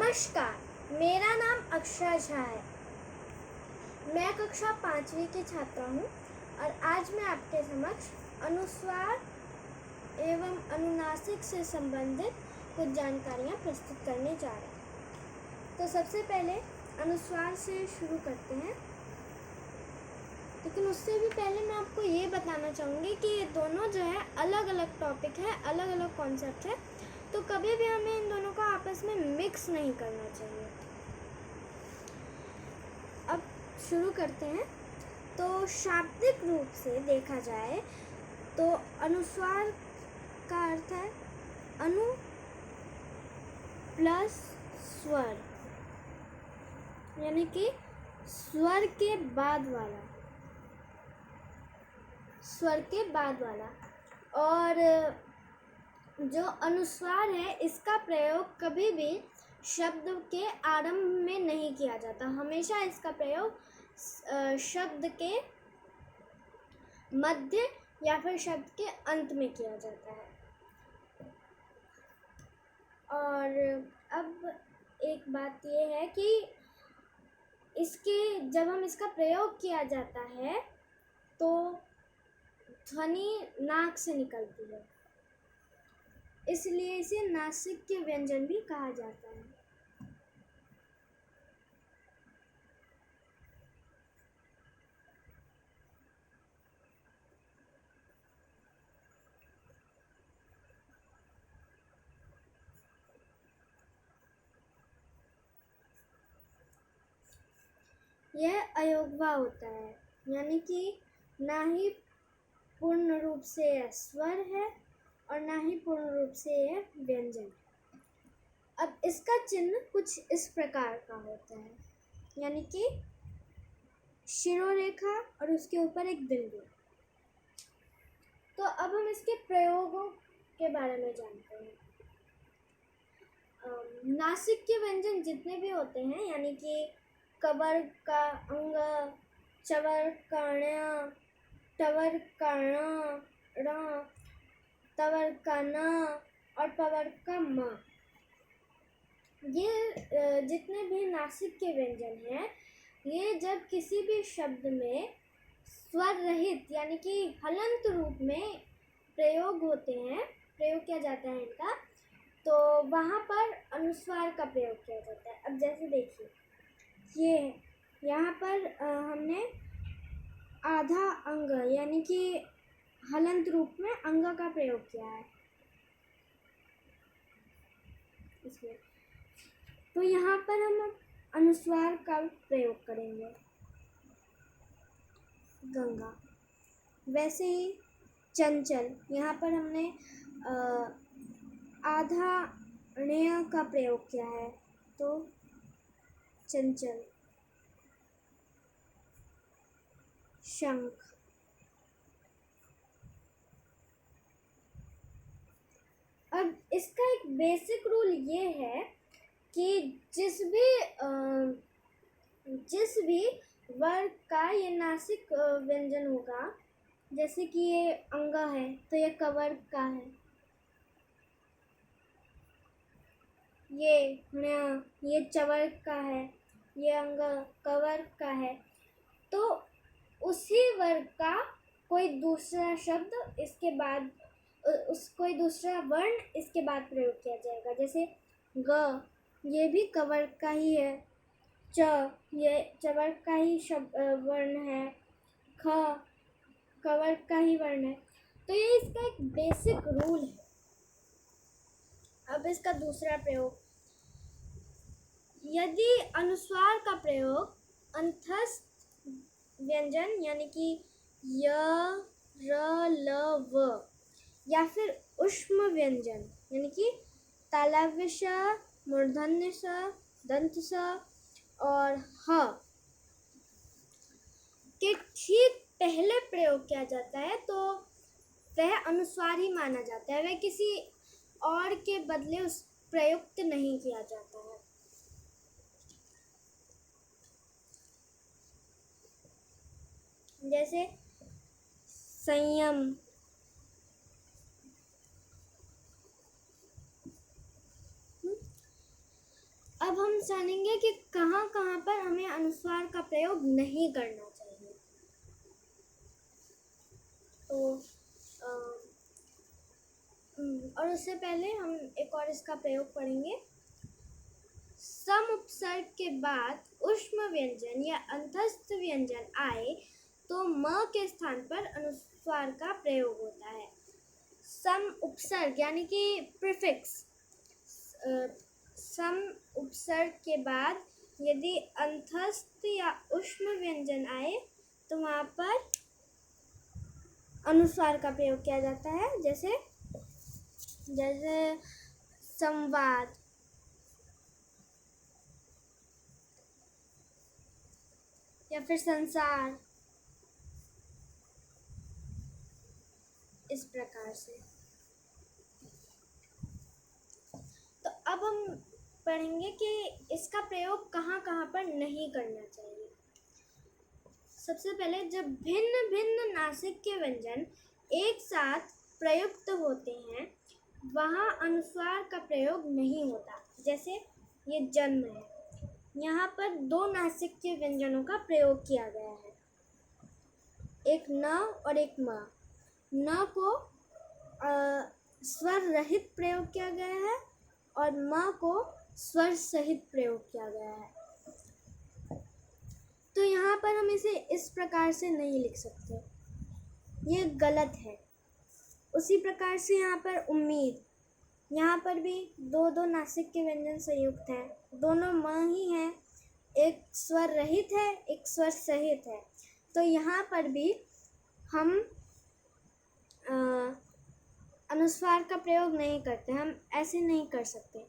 नमस्कार, मेरा नाम अक्षरा झा है। मैं कक्षा 5वीं की छात्रा हूँ और आज मैं आपके समक्ष अनुस्वार एवं अनुनासिक से संबंधित कुछ जानकारियाँ प्रस्तुत करने जा रहे हैं। तो सबसे पहले अनुस्वार से शुरू करते हैं, लेकिन उससे भी पहले मैं आपको ये बताना चाहूँगी कि ये दोनों जो है अलग अलग टॉपिक है, अलग अलग कॉन्सेप्ट है, तो कभी भी हमें इन दोनों को आपस में मिक्स नहीं करना चाहिए। अब शुरू करते हैं। तो शाब्दिक रूप से देखा जाए तो अनुस्वार का अर्थ है अनु प्लस स्वर, यानी कि स्वर के बाद वाला, स्वर के बाद वाला। और जो अनुस्वार है इसका प्रयोग कभी भी शब्द के आरंभ में नहीं किया जाता, हमेशा इसका प्रयोग शब्द के मध्य या फिर शब्द के अंत में किया जाता है। और अब एक बात ये है कि जब हम इसका प्रयोग किया जाता है तो ध्वनि नाक से निकलती है, इसलिए इसे नासिक्य व्यंजन भी कहा जाता है। यह अयोगवा होता है, यानी कि ना ही पूर्ण रूप से यह स्वर है और ना ही पूर्ण रूप से यह व्यंजन। अब इसका चिन्ह कुछ इस प्रकार का होता है, यानी कि शिरोरेखा और उसके ऊपर एक बिंदु। तो अब हम इसके प्रयोगों के बारे में जानते हैं। नासिक के व्यंजन जितने भी होते हैं, यानी कि कबर का अंग, चवर कर्ण, टवर कर्ण, तवर का न और पवर का म, ये जितने भी नासिक के व्यंजन हैं, ये जब किसी भी शब्द में स्वर रहित यानी कि हलंत रूप में प्रयोग होते हैं, प्रयोग किया जाता है इनका, तो वहाँ पर अनुस्वार का प्रयोग किया जाता है। अब जैसे देखिए, ये यहाँ पर हमने आधा अंग यानी कि हलंत रूप में अंग का प्रयोग किया है इसमें, तो यहाँ पर हम अनुस्वार का प्रयोग करेंगे गंगा। वैसे ही चंचल, यहाँ पर हमने आधा ण्य का प्रयोग किया है, तो चंचल। शंख, अब इसका एक बेसिक रूल ये है कि जिस भी वर्ग का ये नासिक व्यंजन होगा, जैसे कि ये अंग है तो ये कवर्ग का है, ये चवर्ग का है, ये अंग कवर्ग का है, तो उसी वर्ग का कोई दूसरा शब्द इसके बाद कोई दूसरा वर्ण इसके बाद प्रयोग किया जाएगा। जैसे ग, ये भी कवर्ग का ही है, च, ये चवर्ग का ही शब्द वर्ण है, ख कवर्ग का ही वर्ण है। तो ये इसका एक बेसिक रूल है। अब इसका दूसरा प्रयोग, यदि अनुस्वार का प्रयोग अंतस्थ व्यंजन यानी कि य, र, ल, व या फिर ऊष्म व्यंजन यानी कि तालव्य श, मूर्धन्य स, दंत स और ह के ठीक पहले प्रयोग किया जाता है, तो वह अनुस्वार ही माना जाता है, वह किसी और के बदले उस प्रयुक्त नहीं किया जाता है। जैसे संयम, अब हम हम जानेंगे कि कहाँ कहाँ पर हमें अनुस्वार का प्रयोग नहीं करना चाहिए। तो और उससे पहले हम एक और इसका प्रयोग पढ़ेंगे। सम उपसर्ग के बाद ऊष्म व्यंजन या अंतस्थ व्यंजन आए तो म के स्थान पर अनुस्वार का प्रयोग होता है। सम उपसर्ग यानी कि प्रीफिक्स, सम उपसर्ग के बाद यदि अंतस्थ या ऊष्म व्यंजन आए तो वहाँ पर अनुस्वार का प्रयोग किया जाता है। जैसे संवाद, या फिर संसार, इस प्रकार से। तो अब हम पढ़ेंगे कि इसका प्रयोग कहाँ कहाँ पर नहीं करना चाहिए। सबसे पहले, जब भिन्न भिन्न नासिक के व्यंजन एक साथ प्रयुक्त होते हैं वहाँ अनुस्वार का प्रयोग नहीं होता। जैसे ये जन्म है, यहाँ पर दो नासिक के व्यंजनों का प्रयोग किया गया है, एक न और एक म। न को स्वर रहित प्रयोग किया गया है और म को स्वर सहित प्रयोग किया गया है। तो यहाँ पर हम इसे इस प्रकार से नहीं लिख सकते, ये गलत है। उसी प्रकार से यहाँ पर उम्मीद, यहाँ पर भी दो दो नासिक के व्यंजन संयुक्त हैं, दोनों म ही हैं, एक स्वर रहित है एक स्वर सहित है। तो यहाँ पर भी हम अनुस्वार का प्रयोग नहीं करते, हम ऐसे नहीं कर सकते।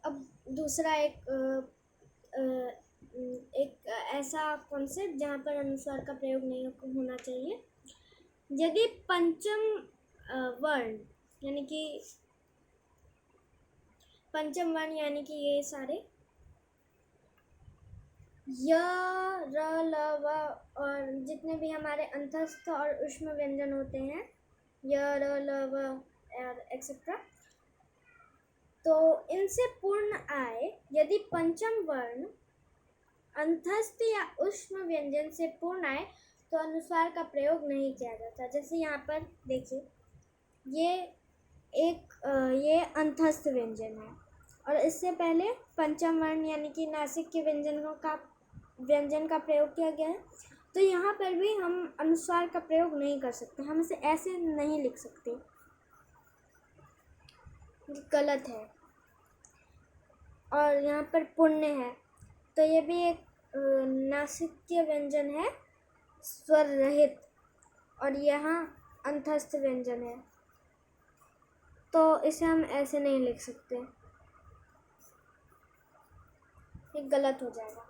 अब दूसरा एक ऐसा कॉन्सेप्ट जहाँ पर अनुस्वार का प्रयोग नहीं होना चाहिए। यदि पंचम वर्ण यानी कि पंचम वर्ण यानी कि ये सारे य, र, ल, व और जितने भी हमारे अंतस्थ और ऊष्म व्यंजन होते हैं, य, र, ल, व और एक्सेट्रा, तो इनसे पूर्ण आए, यदि पंचम वर्ण अंतस्थ या ऊष्म व्यंजन से पूर्ण आए तो अनुस्वार का प्रयोग नहीं किया जाता। जैसे यहाँ पर देखिए, ये अंतस्थ व्यंजन है और इससे पहले पंचम वर्ण यानी कि नासिक के व्यंजन का प्रयोग किया गया है। तो यहाँ पर भी हम अनुस्वार का प्रयोग नहीं कर सकते, हम इसे ऐसे नहीं लिख सकते, गलत है। और यहाँ पर पुण्य है, तो ये भी एक नासिक व्यंजन है स्वर रहित, और यहाँ अंतस्थ व्यंजन है, तो इसे हम ऐसे नहीं लिख सकते, ये गलत हो जाएगा।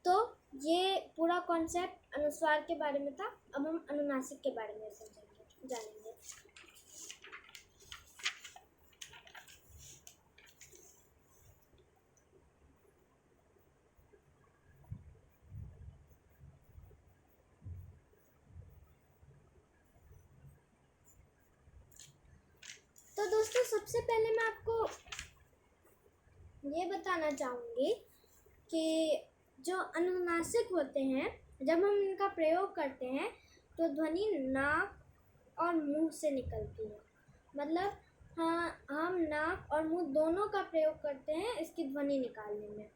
तो ये पूरा कॉन्सेप्ट अनुस्वार के बारे में था। अब हम अनुनासिक के बारे में जानेंगे। तो दोस्तों, सबसे पहले मैं आपको ये बताना चाहूँगी कि जो अनुनासिक होते हैं, जब हम इनका प्रयोग करते हैं तो ध्वनि नाक और मुंह से निकलती है। मतलब हाँ, हम नाक और मुंह दोनों का प्रयोग करते हैं इसकी ध्वनि निकालने में।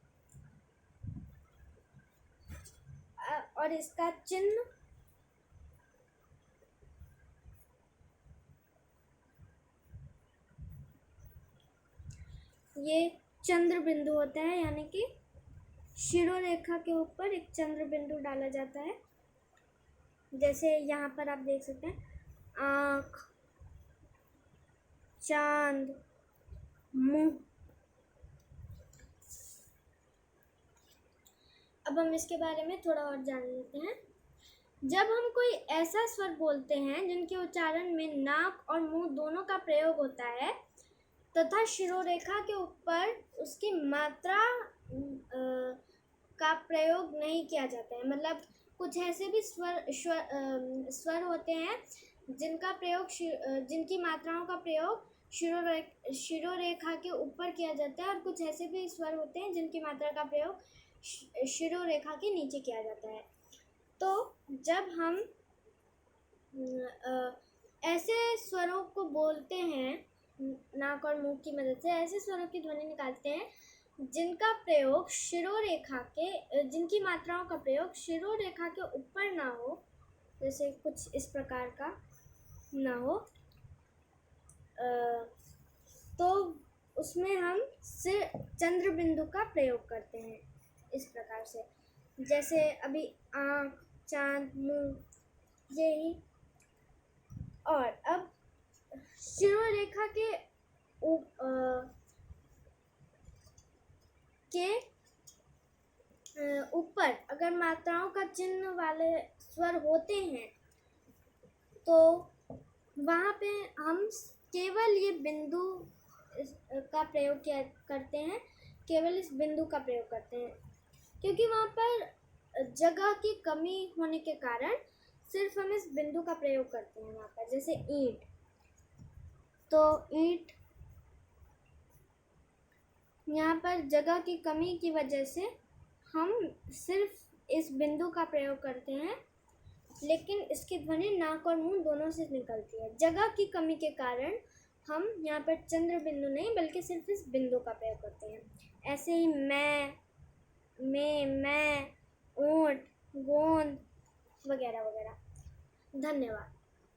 और इसका चिन्ह ये चंद्र बिंदु होता है, यानी कि शिरोरेखा के ऊपर एक चंद्र बिंदु डाला जाता है। जैसे यहाँ पर आप देख सकते हैं, आँख, चांद, मुंह। अब हम इसके बारे में थोड़ा और जान लेते हैं। जब हम कोई ऐसा स्वर बोलते हैं जिनके उच्चारण में नाक और मुंह दोनों का प्रयोग होता है तथा शिरोरेखा के ऊपर उसकी मात्रा का प्रयोग नहीं किया जाता है, मतलब कुछ ऐसे भी स्वर होते हैं जिनकी मात्राओं का प्रयोग शिरोरेखा के ऊपर किया जाता है, और कुछ ऐसे भी स्वर होते हैं जिनकी मात्रा का प्रयोग शिरोरेखा के नीचे किया जाता है। तो जब हम ऐसे स्वरों को बोलते हैं, नाक और मुंह की मदद से ऐसे स्वरों की ध्वनि निकालते हैं जिनका प्रयोग जिनकी मात्राओं का प्रयोग शिरोरेखा के ऊपर ना हो, जैसे कुछ इस प्रकार का ना हो, तो उसमें हम चंद्र बिंदु का प्रयोग करते हैं इस प्रकार से। जैसे अभी आँख, चांद, मुंह, यही। और अब शिरोरेखा के ऊपर अगर मात्राओं का चिन्ह वाले स्वर होते हैं तो वहाँ पे हम केवल ये बिंदु का प्रयोग करते हैं, केवल इस बिंदु का प्रयोग करते हैं, क्योंकि वहाँ पर जगह की कमी होने के कारण सिर्फ हम इस बिंदु का प्रयोग करते हैं वहाँ पर। जैसे ईंट, तो ईंट यहाँ पर जगह की कमी की वजह से हम सिर्फ इस बिंदु का प्रयोग करते हैं, लेकिन इसकी ध्वनि नाक और मुंह दोनों से निकलती है। जगह की कमी के कारण हम यहाँ पर चंद्र बिंदु नहीं बल्कि सिर्फ इस बिंदु का प्रयोग करते हैं। ऐसे ही मैं, ऊंट, गोंद वगैरह वगैरह। धन्यवाद।